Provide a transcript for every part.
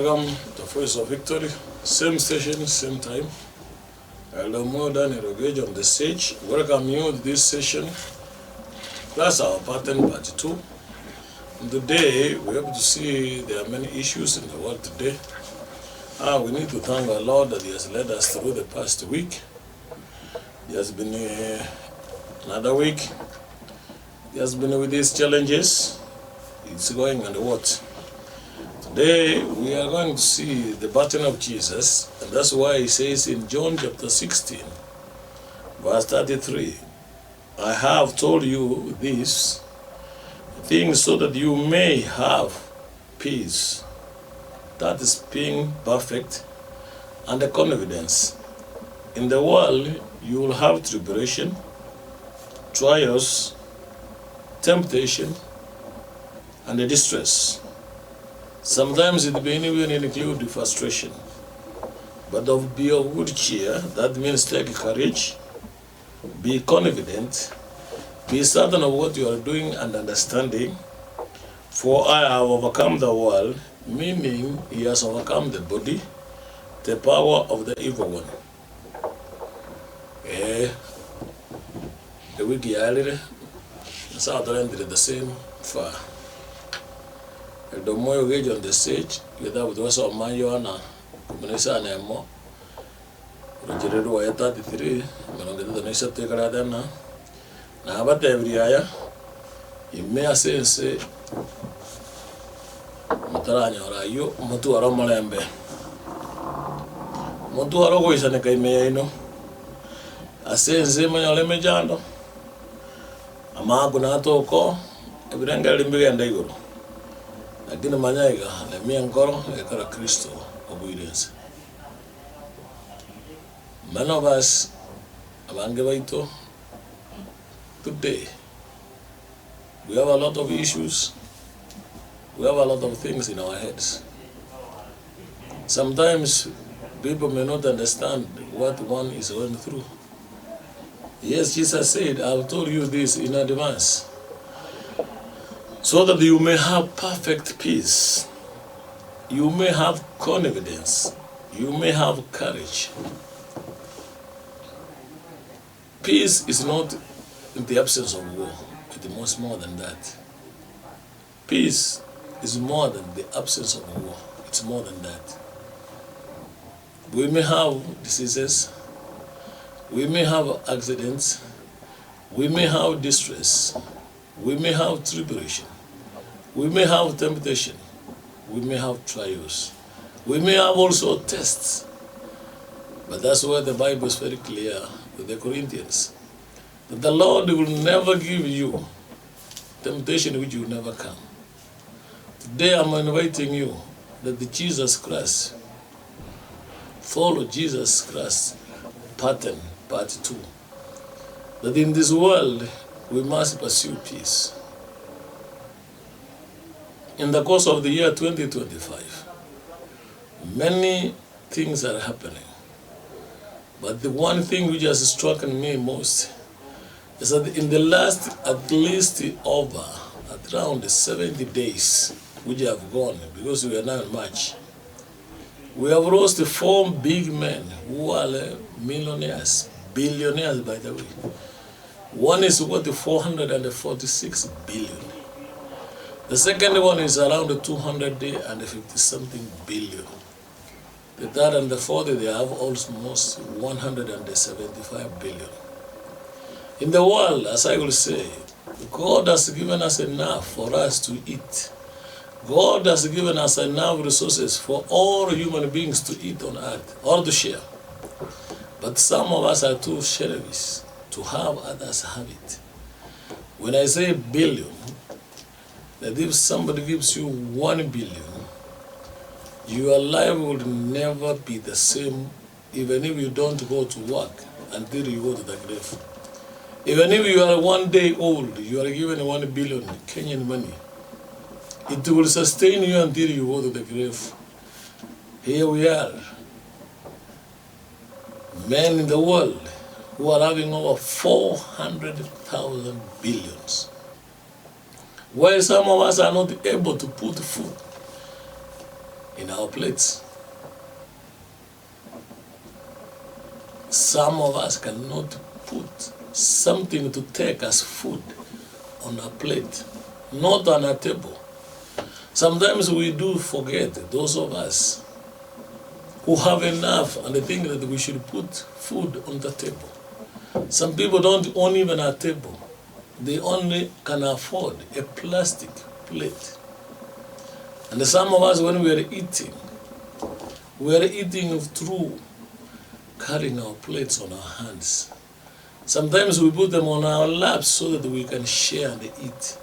Welcome to Voice of Victory. Same station, same time. Elder Mo Daniel Ogage on the stage. Welcome you to this session. That's our pattern part 2. And today, we're able to see there are many issues in the world today. We need to thank our Lord that He has led us through the past week. It has been another week. He has been with these challenges. It's going on the what? Today, we are going to see the pattern of Jesus, and that's why He says in John chapter 16, verse 33, I have told you these things so that you may have peace. That is being perfect and the confidence. In the world, you will have tribulation, trials, temptation, and the distress. Sometimes it may even include frustration. But be of good cheer, that means take courage, be confident, be certain of what you are doing and understanding. For I have overcome the world, meaning He has overcome the body, the power of the evil one. The week earlier, Southern did the same far. The more you get on the stage, you have to also mind your honor. Kumunisa na mo. Rogeredo wa 33, malongeza the nation take rather na. Na abate every aya. Ime asense. Mutaranya orayo, mutu aro malembe. Mutu aro ko isane kai me ino. Asense manyole mejando. Ama kuna toko, ebirenga limbiga ndaigoro. Lakini manyaiga na miangoro ekara Kristo obedience. Many of us abangebaito today we have a lot of issues. We have a lot of things in our heads. Sometimes people may not understand what one is going through. Yes, Jesus said, I've told you this in advance, so that you may have perfect peace. You may have confidence. You may have courage. Peace is not in the absence of war. It is much more than that. Peace is more than the absence of war. It's more than that. We may have diseases. We may have accidents. We may have distress. We may have tribulation. We may have temptation. We may have trials. We may have also tests. But that's where the Bible is very clear with the Corinthians, that the Lord will never give you temptation which will never come. Today I'm inviting you that the Jesus Christ, follow Jesus Christ pattern, part 2. That in this world we must pursue peace. In the course of the year 2025, many things are happening. But the one thing which has struck me most is that in the last at least over at around 70 days which have gone, because we are now in March, we have lost 4 big men who are millionaires, billionaires by the way. One is worth 446 billion. The second one is around 250 something billion. The third and the fourth, they have almost 175 billion. In the world, as I will say, God has given us enough for us to eat. God has given us enough resources for all human beings to eat on earth, or to share. But some of us are too selfish to have others have it. When I say billion, that if somebody gives you 1 billion, your life will never be the same, even if you don't go to work until you go to the grave. Even if you are 1 day old, you are given 1 billion Kenyan money. It will sustain you until you go to the grave. Here we are, men in the world who are having over 400,000 billions. While some of us are not able to put food in our plates. Some of us cannot put something to take as food on our plate, not on our table. Sometimes we do forget, those of us who have enough and they think that we should put food on the table. Some people don't own even a table. They only can afford a plastic plate. And some of us, when we are eating through carrying our plates on our hands. Sometimes we put them on our laps so that we can share and eat.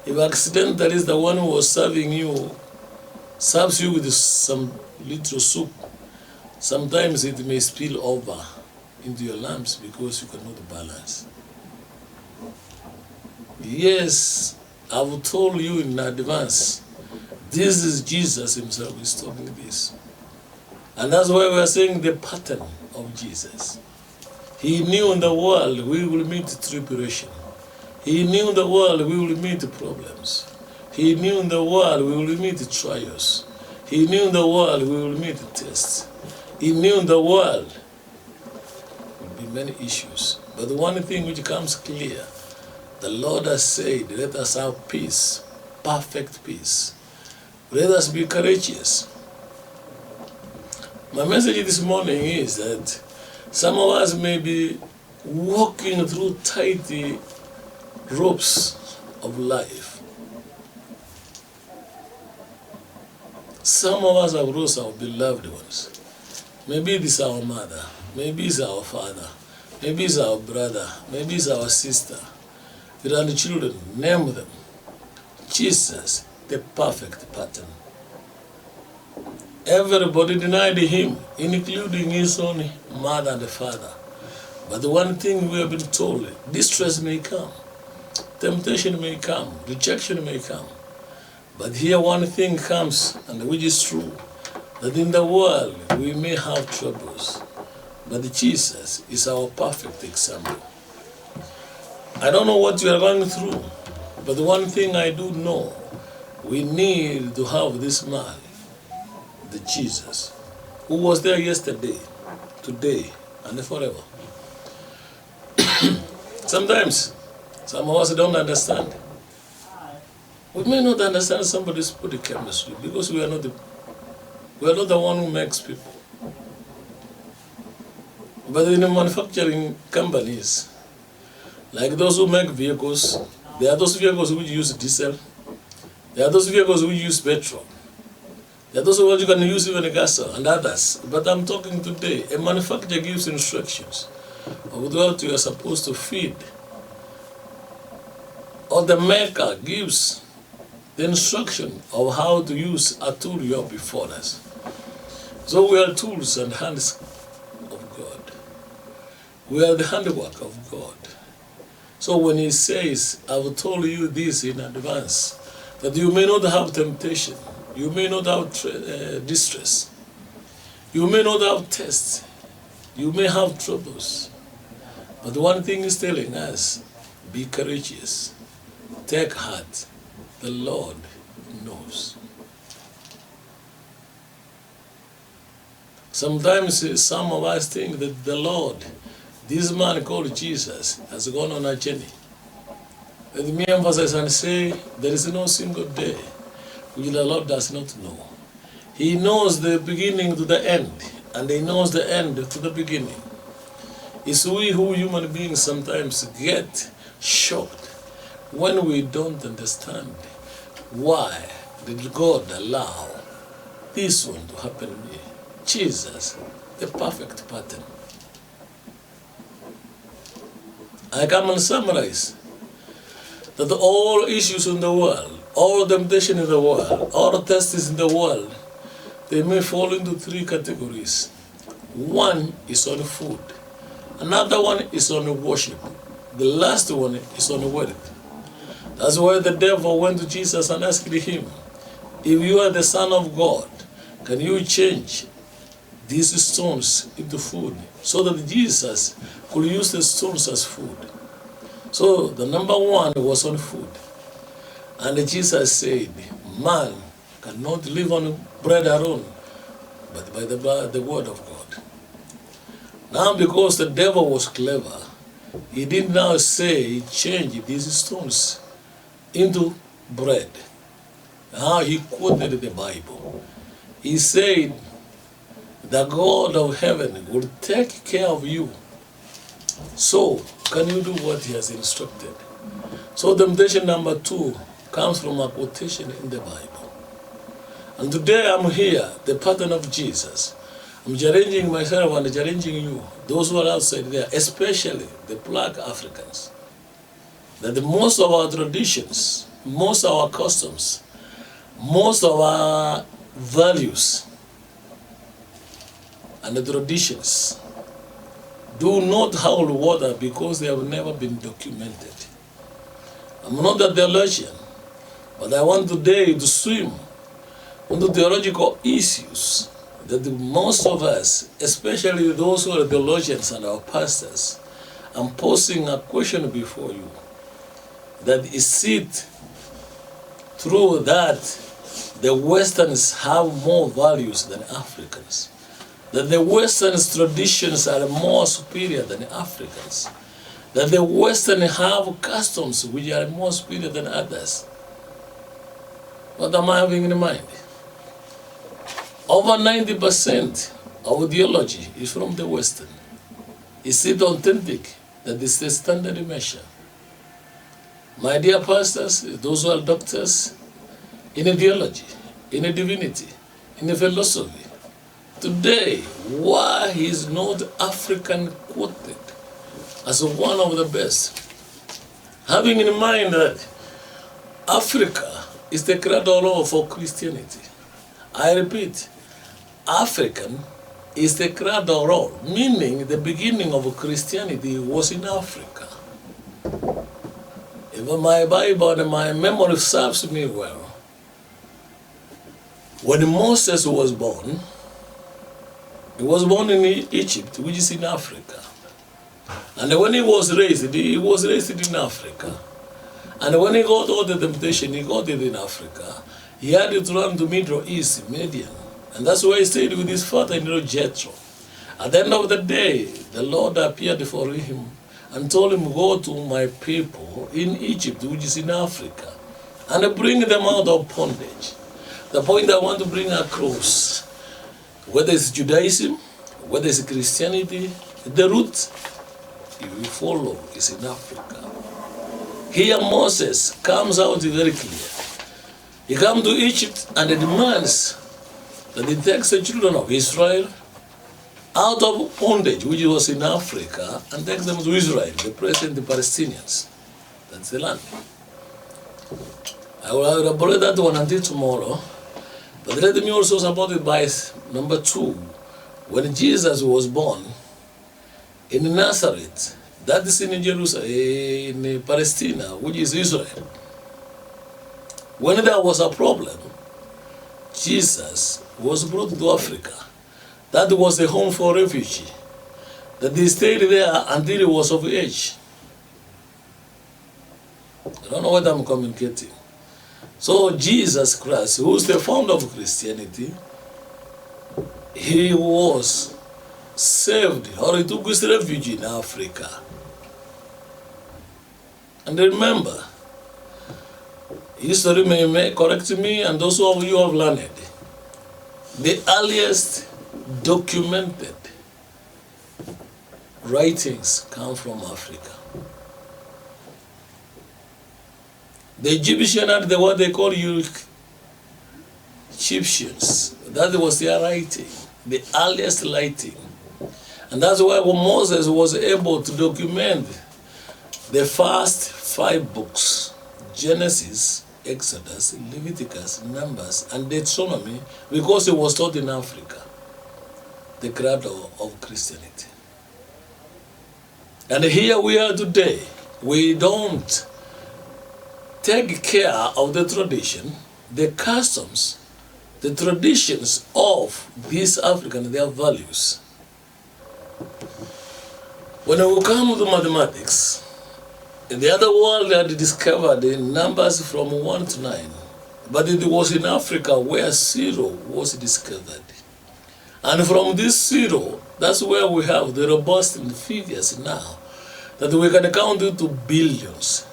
If accidentally the one who was serving you serves you with some little soup, sometimes it may spill over into your lamps because you cannot balance. Yes, I've told you in advance, this is Jesus himself who is talking this. And that's why we are saying the pattern of Jesus. He knew in the world we will meet tribulation. He knew in the world we will meet problems. He knew in the world we will meet trials. He knew in the world we will meet tests. He knew in the world there will be many issues. But the one thing which comes clear, the Lord has said, let us have peace, perfect peace. Let us be courageous. My message this morning is that some of us may be walking through tight ropes of life. Some of us have lost our beloved ones. Maybe it is our mother, maybe it's our father, maybe it's our brother, maybe it's our sister, grandchildren, name them. Jesus, the perfect pattern. Everybody denied him, including his own mother and father. But the one thing we have been told, distress may come, temptation may come, rejection may come. But here one thing comes, and which is true, that in the world we may have troubles, but Jesus is our perfect example. I don't know what you are going through, but the one thing I do know, we need to have this man, the Jesus, who was there yesterday, today, and forever. Sometimes, some of us don't understand. We may not understand somebody's body chemistry because we are not the one who makes people. But in the manufacturing companies, like those who make vehicles, there are those vehicles which use diesel, there are those vehicles which use petrol, there are those what you can use even gas and others. But I'm talking today, a manufacturer gives instructions of what you are supposed to feed, or the maker gives the instruction of how to use a tool you have before us. So we are tools and hands of God. We are the handiwork of God. So when he says, I've told you this in advance, that you may not have temptation, you may not have distress, you may not have tests, you may have troubles. But one thing is telling us, be courageous, take heart, the Lord knows. Sometimes some of us think that the Lord, this man called Jesus, has gone on a journey. Let me emphasize and say, there is no single day which the Lord does not know. He knows the beginning to the end, and he knows the end to the beginning. It's we who human beings sometimes get shocked when we don't understand why did God allow this one to happen to me. Jesus, the perfect pattern. I come and summarize that all issues in the world, all temptation in the world, all tests in the world, they may fall into three categories. One is on food. Another one is on worship. The last one is on wealth. That's why the devil went to Jesus and asked him, if you are the Son of God, can you change these stones into food? So that Jesus could use the stones as food. So the number one was on food. And Jesus said, man cannot live on bread alone, but by the word of God. Now, because the devil was clever, he did now say he changed these stones into bread. How he quoted the Bible. He said, the God of heaven will take care of you. So, can you do what he has instructed? So, temptation number 2 comes from a quotation in the Bible. And today I'm here, the pattern of Jesus. I'm challenging myself and challenging you, those who are outside there, especially the Black Africans, that most of our traditions, most of our customs, most of our values and the traditions do not hold water because they have never been documented. I'm not a theologian, but I want today to swim into theological issues that most of us, especially those who are theologians and our pastors, I'm posing a question before you. That is it true that the Westerns have more values than Africans? That the Westerns' traditions are more superior than Africans? That the Westerns have customs which are more superior than others? What am I having in mind? Over 90% of theology is from the Western. Is it authentic? That is the standard measure. My dear pastors, those who are doctors in theology, in divinity, in philosophy, today, why is not African quoted as one of the best? Having in mind that Africa is the cradle for Christianity. I repeat, African is the cradle, meaning the beginning of Christianity was in Africa. If my Bible and my memory serves me well, when Moses was born, he was born in Egypt, which is in Africa. And when he was raised in Africa. And when he got all the temptation, he got it in Africa. He had to run to Middle East, Midian. And that's why he stayed with his father-in-law Jethro. At the end of the day, the Lord appeared for him and told him, go to my people in Egypt, which is in Africa, and bring them out of bondage. The point I want to bring across, whether it's Judaism, whether it's Christianity, the root you follow is in Africa. Here Moses comes out very clear. He comes to Egypt and demands that he takes the children of Israel out of bondage, which was in Africa, and takes them to Israel, the present Palestinians. That's the land. I will elaborate that one until tomorrow. But let me also support it by number 2. When Jesus was born in Nazareth, that is in Jerusalem, in Palestine, which is Israel. When there was a problem, Jesus was brought to Africa. That was a home for refugee. That he stayed there until he was of age. I don't know what I'm communicating. So Jesus Christ, who is the founder of Christianity, he was saved, or he took his refuge in Africa. And remember, history may correct me, and those of you have learned, the earliest documented writings come from Africa. The Egyptian had what they call Egyptians. That was their writing, the earliest writing. And that's why when Moses was able to document the first 5 books, Genesis, Exodus, Leviticus, Numbers, and Deuteronomy, because it was taught in Africa, the cradle of Christianity. And here we are today. We don't take care of the tradition, the customs, the traditions of these Africans, their values. When we come to mathematics, in the other world had discovered the numbers from 1 to 9. But it was in Africa where zero was discovered. And from this zero, that's where we have the robust figures now, that we can count it to billions.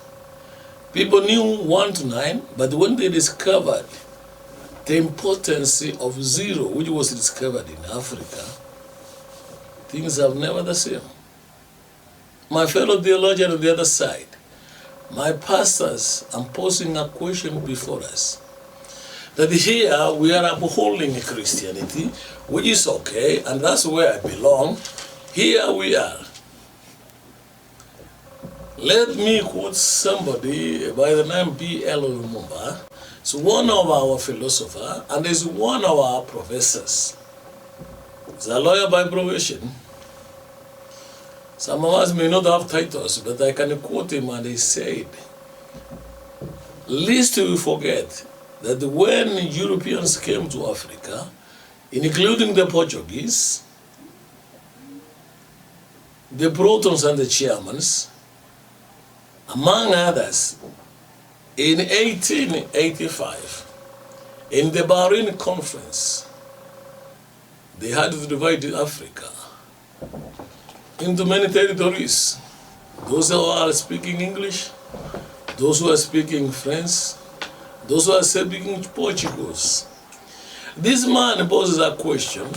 People knew 1 to 9, but when they discovered the importance of zero, which was discovered in Africa, things are never the same. My fellow theologian on the other side, my pastors, I'm posing a question before us. That here we are upholding Christianity, which is okay, and that's where I belong. Here we are. Let me quote somebody by the name B.L. Lumumba. It's one of our philosophers, and is one of our professors. He's a lawyer by profession. Some of us may not have titles, but I can quote him, and he said, "Lest we forget that when Europeans came to Africa, including the Portuguese, the Protons and the Germans, among others, in 1885, in the Bahrain Conference, they had to divide Africa into many territories. Those who are speaking English, those who are speaking French, those who are speaking Portuguese." This man poses a question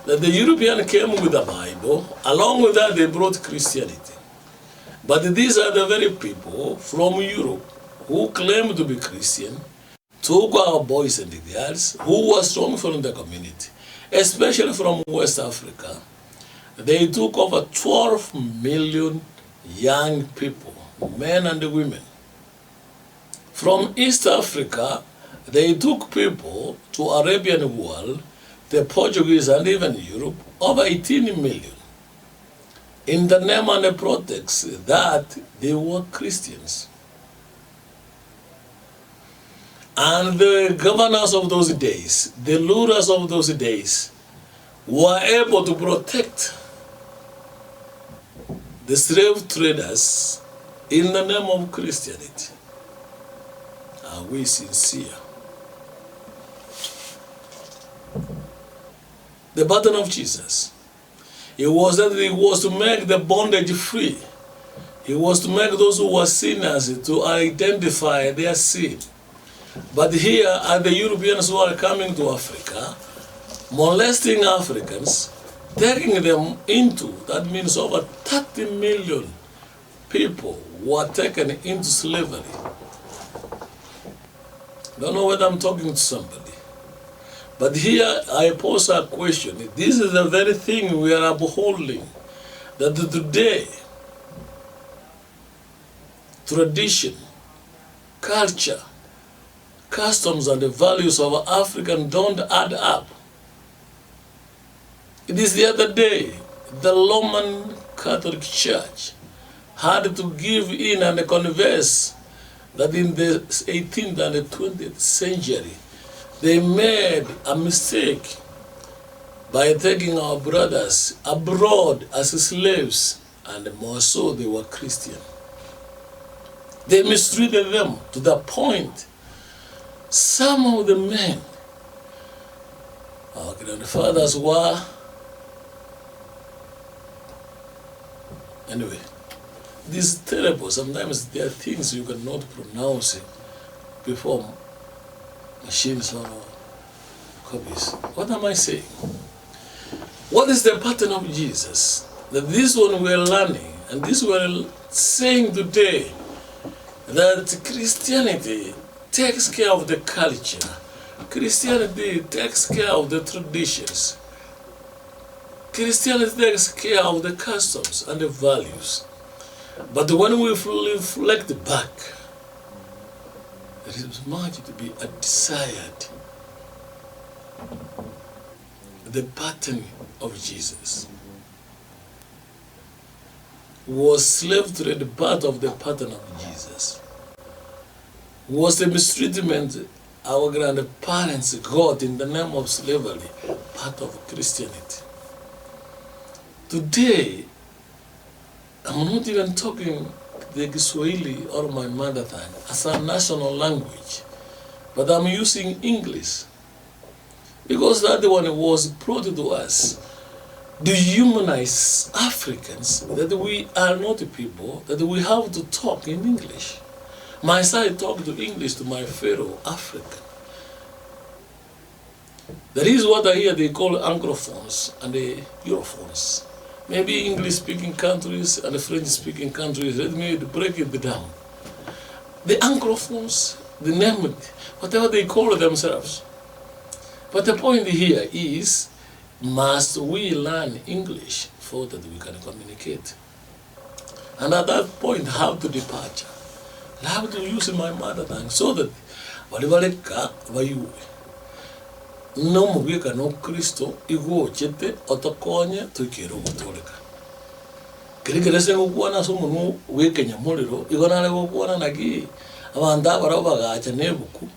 that the European came with the Bible, along with that they brought Christianity. But these are the very people from Europe who claim to be Christian, took our boys and girls who were strong from the community, especially from West Africa. They took over 12 million young people, men and women. From East Africa, they took people to Arabian world, the Portuguese and even Europe, over 18 million, in the name and the pretext that they were Christians. And the governors of those days, the rulers of those days, were able to protect the slave traders in the name of Christianity. Are we sincere? The pattern of Jesus, it was that he was to make the bondage free. He was to make those who were sinners to identify their sin. But here are the Europeans who are coming to Africa, molesting Africans, taking them into, that means over 30 million people were taken into slavery. Don't know whether I'm talking to somebody. But here I pose a question. This is the very thing we are upholding. That today, tradition, culture, customs and the values of African don't add up. It is the other day, the Roman Catholic Church had to give in and confess that in the 18th and the 20th century, they made a mistake by taking our brothers abroad as slaves, and more so they were Christian. They mistreated them to the point some of the men, our grandfathers were, anyway, this is terrible. Sometimes there are things you cannot pronounce before machines or copies. What am I saying? What is the pattern of Jesus? That this one we are learning, and this we are saying today, that Christianity takes care of the culture. Christianity takes care of the traditions. Christianity takes care of the customs and the values. But when we reflect back, there is much to be desired. The pattern of Jesus was slave trade part of the pattern of Jesus. Was the mistreatment our grandparents got in the name of slavery part of Christianity. Today, I'm not even talking the Kiswahili or my mother tongue as a national language. but I'm using English because that one was brought to us to humanize Africans, that we are not people, that we have to talk in English. My side talk to English to my fellow African. That is what I hear they call Anglophones and the Europhones. Maybe English-speaking countries and the French-speaking countries, let me break it down. The Anglophones, the name, whatever they call themselves. But the point here is, must we learn English so that we can communicate? And at that point, how to departure? I have to use my mother tongue so that walivaleka vayue. No mugika no Kristo igo chete otokonye tukiro gutoleka. Kirikirese gukwana somunu wekenya muliro igonale gukwana nagi abanda bara bagacha nebuku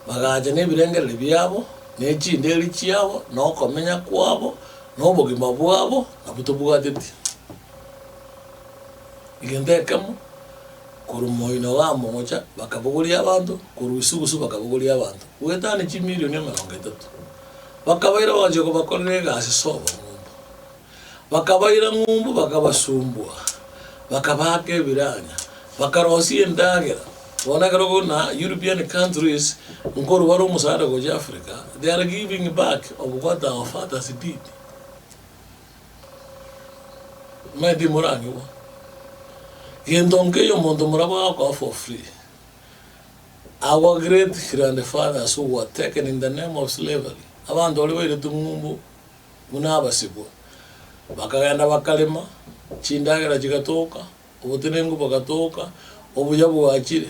bagacha nebirengere byabo nechindeli chiabo no komenya kwabo no bogima bwabo na butobugateti igendekamo kurumoino wa moja bakabugulia abantu kurusugusu bakabugulia abantu wetani chi milioni 30 bakabaira waje ko bakorere gasi sobo ngumbu bakabaira ngumbu bakabasumbwa bakabake biranya bakarosi endagera bona garogo na European countries ngoro baro musara go Africa, they are giving back of what our fathers did. Medi morangi wo Yendonge yo mondo muraba ko for free. Our great grandfathers who were taken in the name of slavery. Abantu oliwe tumumbu munabasibo. Bakagenda bakalema chindagera chigatoka, obutenengu bakatoka, obuyabu wachire.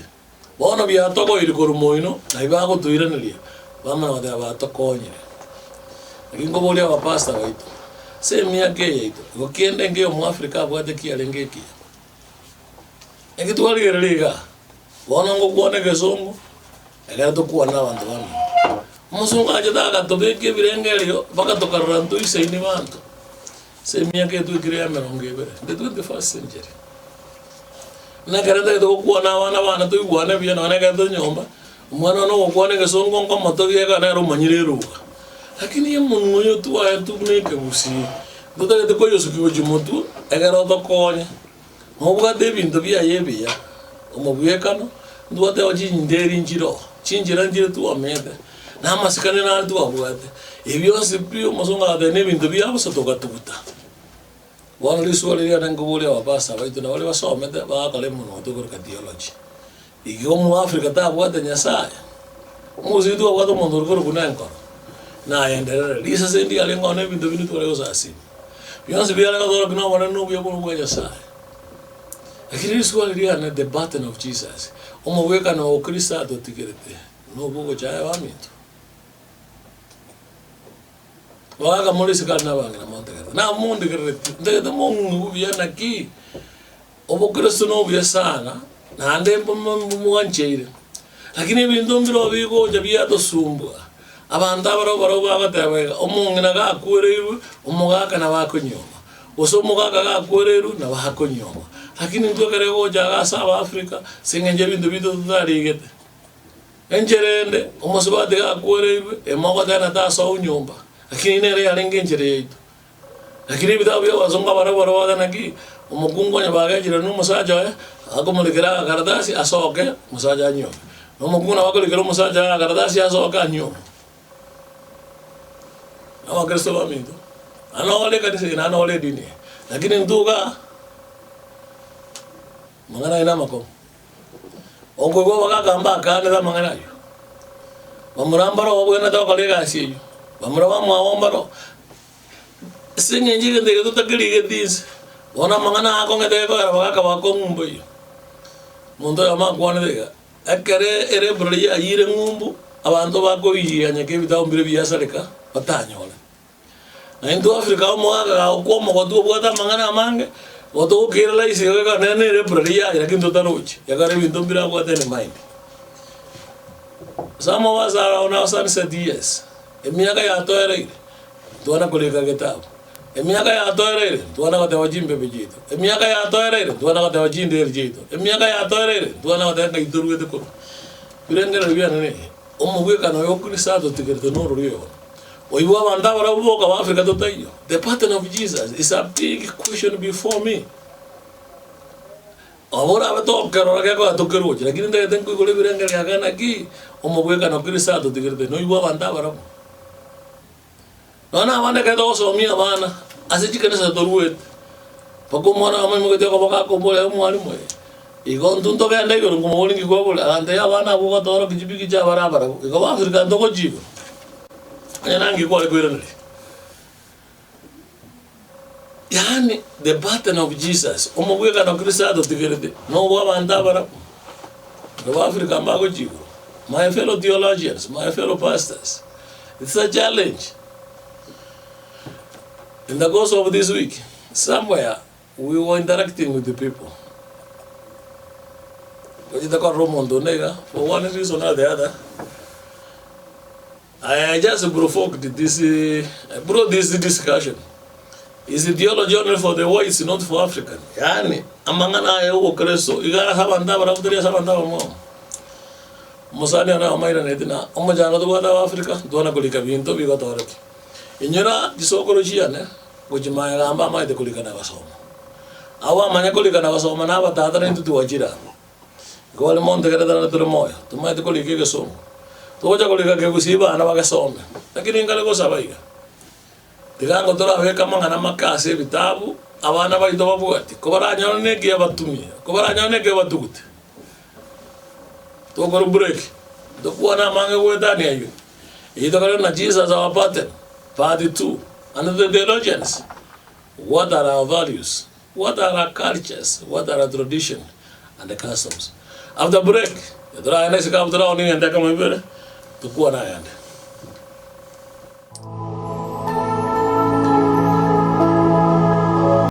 Bona byatoko iri korumoino na ibago tuiranilia. Bamana bade abatokonyere. Ingo bole abapasta baitu. Se miake yeito. Gokiende ngeo mu Africa bwate kialengeki. Ekitu wali gereliga. Bona ngo kuone gesongo. Egera to kuona abantu bano. Musunga ajada to beke birengelio baka to karantu isaini bantu. Se miake tu kiria merongebe. The 21st century. Na karenda to kuona wana to kuona bia na ga to nyomba. Mwana no kuone gesongo ngo moto yega na ro manyireruga. Lakini yemungu yo tu aya tu neke busi. Dota te koyo sukiwo jimotu egera to konya. Mobuga debinto bia yebia. Omobuyekano nduate oji nderi njiro. Chinjira njiro tu amede. Na masikane na tu abuate. Ebyo sipio mosonga de nebinto bia bosotoka tukuta. Wana liswali ya ngobole abasa baitu na wale basomede bakale muno to ka theology. Igo mu Africa ta abuate nyasaya. Muzidu abwato mondor ko kunanko. Na yendere lisa sendi ale ngone binto bintu to leo sasi. Bionse bia la doro kino wana no bia ko nyasaya. Lakini swali ya na the button of Jesus. Omoweka na Kristo atotikerete. No bugo chaya bamintu. Waga molisi kana banga na monte kata. Na monde kerete. Ndege mongu bia naki. Obo Kristo no bia sana. Na ande mwancheire. Lakini bintu mbiro bigo jabia to sumbwa. Abanda baro bagatebega. Omongina ga kureru, omoga kana bakonyoma. Osomoga ga kureru na bakonyoma. Lakini ndio karego jaga saba Africa singenje bintu bitu tutarigete enjerende omosubade akwerebe emoko tena taso unyumba lakini nere yalengenjere yitu lakini bitabyo wazonga barabara wadanaki omukungo nyabagajira n'umusaja akomulikira karadasi asoke musaja nyo nomukuna bakolikira musaja karadasi asoka nyo awa Kristo baminto anole kadise na anole dini lakini nduga mangana ina mako ongo go bakagamba kana da mangana yo bamurambaro obwena to kalega asiyo bamuraba mwawombaro singenjige ndege to takirige dis bona mangana ako ngede ko bakaka bako ngumbo yo mundo ya makwana dega akare ere broli ayire ngumbu abantu bako yiyanya ke bitawo mbire biyasaleka batanyola na indo Africa mo aga ko mo ko tu bota mangana mange Oto kira la isi ka nene re praria ya kinto tarochi ya kare binto bira ko tene mind. Some of us are on our sunset years. Emiaka ya toire tuana koleka kitabu. Emiaka ya toire tuana ko tawa jimbe bejito. Emiaka ya toire tuana ko tawa jinde erjito. Emiaka ya toire tuana ko tawa ituru ko. Birengera bia nene. omubweka no yokrisa to tigerte no ruriyo oiwa banda bara boka wa Africa to tayo. The pattern of Jesus is a big question before me. Ahora abato kero ke ko to kero lakini nda tengo ko le birenga kana ki omubweka no krisa to tigerte no iwa banda bara no na bana ke to so mi bana asiji kana sa to ruet pako mwana ama mo ke ko baka ko bole mwalimu igon tunto ke ande ko mo wolingi ko bole ande ya bana bo ko to ro kijibi ja bara bara ko ba Africa ndo ko jigo nangi kwa kwirani yani the pattern of Jesus omubweka no Kristo to tigirete no banda bara no Africa mbago jigo. My fellow theologians, my fellow pastors, it's a challenge. In the course of this week, somewhere we were interacting with the people. For one reason or the other, I just provoked this, brought this discussion. Is the theology only for the whites, not for African? Yani, amangana ya uo kreso, igara sabanda bara utria sabanda mo. Mosani ana amaira netina, omo jana to wada Africa, do na kulika binto bigo toreki. Inyora disokologia ne, kujimaya gamba mai de kulika na basoma. Awa manya kulika na basoma na batata na ntu tuwajira. Gole monte kada na turo moyo, tumai de kulika ke somo. Toja kulika ke kusiba na bagasoma. Lakini ngale ko sabaiga. Tigango tora weka mangana makase vitabu abana baito babuati ko baranya ne giya batumia ko baranya ne giya batugute to goro break do kuana mange wedani ayo ito kare na Jesus our pattern part 2 another theologians. What are our values, what are our cultures, what are our tradition and the customs. After break tora ina sika tora oni enda kama ibere to kuana yande.